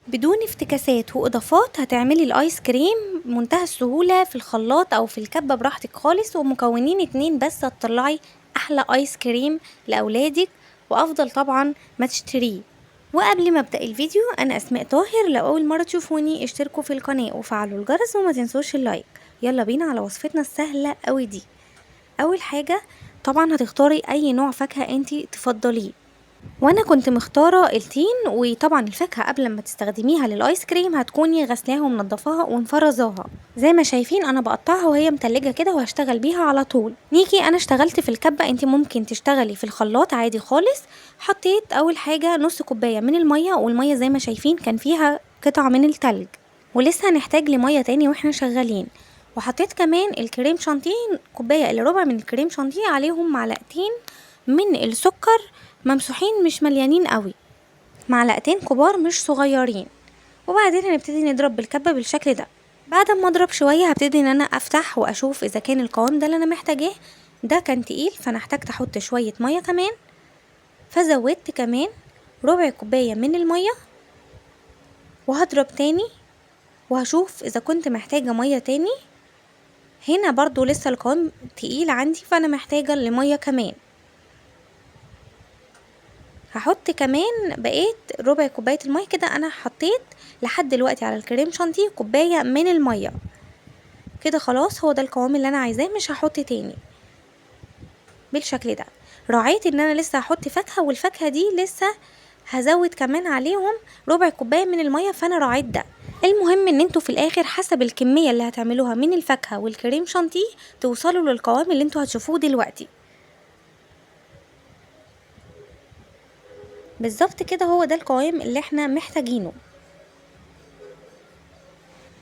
بدون افتكاسات واضافات هتعملي الايس كريم بمنتهى السهولة في الخلاط او في الكبة براحتك خالص، ومكونين اتنين بس هتطلعي احلى ايس كريم لاولادك، وافضل طبعا ما تشتريه. وقبل ما ابدأ الفيديو، انا اسماء طاهر. لو اول مرة تشوفوني اشتركوا في القناة وفعلوا الجرس وما تنسوش اللايك. يلا بينا على وصفتنا السهلة قوي دي. اول حاجة طبعا هتختاري اي نوع فاكهة انتي تفضليه، وانا كنت مختاره التين. وطبعا الفاكهه قبل ما تستخدميها للايس كريم هتكوني غسلاها ومنضفاها ومفرزاها. زي ما شايفين انا بقطعها وهي متلجه كده وهشتغل بيها على طول. نيجي انا اشتغلت في الكبه، انت ممكن تشتغلي في الخلاط عادي خالص. حطيت اول حاجه نص كوبايه من الميه، والميه زي ما شايفين كان فيها قطع من التلج، ولسه هنحتاج لميه تاني واحنا شغالين. وحطيت كمان الكريم شانتيه، كوبايه الا ربع من الكريم شانتيه، عليهم معلقتين من السكر ممسوحين مش مليانين قوي، معلقتين كبار مش صغيرين. وبعدين هنبتدي نضرب بالكبة بالشكل ده. بعد ما اضرب شوية هبتدي ان انا افتح واشوف اذا كان القوام ده اللي انا محتاجاه. ده كان تقيل فانا احتاجت احط شوية مية كمان، فزودت كمان ربع كوباية من المية، وهضرب تاني وهشوف اذا كنت محتاجة مية تاني. هنا برضو لسه القوام تقيل عندي فانا محتاجة لمية كمان. هحط كمان بقيت ربع كوبايه الميه كده. انا حطيت لحد دلوقتي على الكريم شانتيه كوبايه من الميه كده. خلاص هو ده القوام اللي انا عايزاه، مش هحط تاني بالشكل ده. راعيت ان انا لسه هحط فاكهه، والفاكهه دي لسه هزود كمان عليهم ربع كوبايه من الميه، فانا راعيت ده. المهم ان انتوا في الاخر حسب الكميه اللي هتعملوها من الفاكهه والكريم شانتيه توصلوا للقوام اللي انتوا هتشوفوه دلوقتي بالظبط كده. هو ده القوام اللي احنا محتاجينه.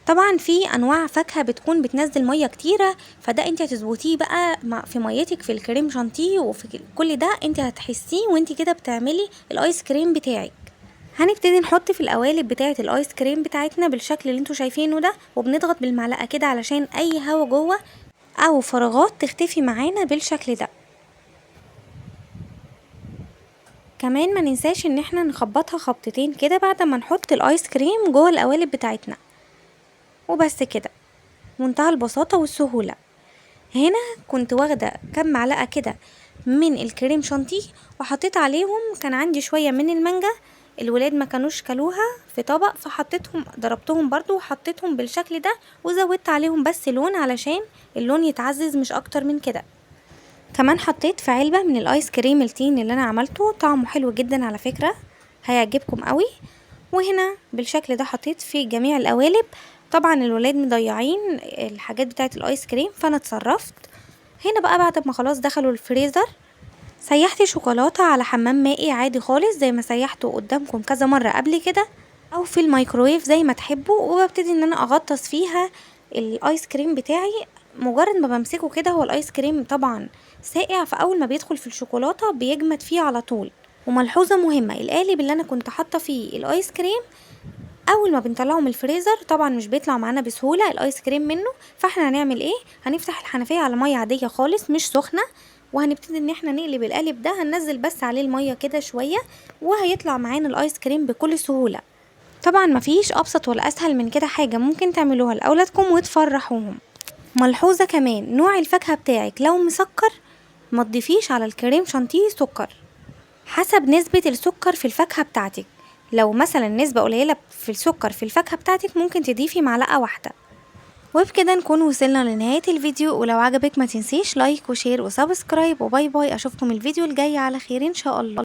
طبعا في انواع فاكهه بتكون بتنزل ميه كتيره، فده انت هتظبطيه بقى في ميتك في الكريم شانتيه، وفي كل ده انت هتحسيه وانت كده بتعملي الايس كريم بتاعك. هنبتدي نحط في القوالب بتاعه الايس كريم بتاعتنا بالشكل اللي انتوا شايفينه ده، وبنضغط بالمعلقه كده علشان اي هوا جوه او فراغات تختفي معانا بالشكل ده. كمان ما ننساش ان احنا نخبطها خبطتين كده بعد ما نحط الايس كريم جوه القوالب بتاعتنا. وبس كده، منتهى البساطة والسهولة. هنا كنت واخدة كام معلقة كده من الكريم شانتيه، وحطيت عليهم كان عندي شوية من المانجا. الولاد ما كانوش كلوها في طبق، فحطيتهم ضربتهم برضو وحطيتهم بالشكل ده، وزودت عليهم بس لون علشان اللون يتعزز مش اكتر من كده. كمان حطيت في علبة من الايس كريم التين اللي انا عملته، طعمه حلو جدا على فكرة، هيعجبكم قوي. وهنا بالشكل ده حطيت في جميع القوالب. طبعا الولاد مضيعين الحاجات بتاعه الايس كريم فانا اتصرفت. هنا بقى بعد ما خلاص دخلوا الفريزر، سيحت شوكولاته على حمام مائي عادي خالص زي ما سيحته قدامكم كذا مره قبل كده، او في الميكرويف زي ما تحبوا. وببتدي ان انا اغطس فيها الايس كريم بتاعي. مجرد ما بمسكه كده، هو الايس كريم طبعا ساقع، فاول ما بيدخل في الشوكولاته بيجمد فيه على طول. وملحوظه مهمه، القالب اللي انا كنت حاطه فيه الايس كريم اول ما بنطلعه من الفريزر طبعا مش بيطلع معانا بسهوله الايس كريم منه. فاحنا هنعمل ايه؟ هنفتح الحنفيه على ميه عاديه خالص مش سخنه، وهنبتدي ان احنا نقلب القالب ده. هننزل بس عليه الميه كده شويه، وهيطلع معانا الايس كريم بكل سهوله. طبعا مفيش ابسط ولا اسهل من كده حاجه ممكن تعملوها لاولادكم وتفرحوهم. ملحوظه كمان، نوع الفاكهه بتاعك لو مسكر ما تضيفيش على الكريم شانتيه سكر، حسب نسبة السكر في الفاكهة بتاعتك. لو مثلا نسبة قليلة في السكر في الفاكهة بتاعتك ممكن تضيفي معلقة واحدة. وبكده نكون وصلنا لنهاية الفيديو، ولو عجبك ما تنسيش لايك وشير وسبسكرايب، وباي باي. اشوفكم الفيديو الجاي على خير ان شاء الله.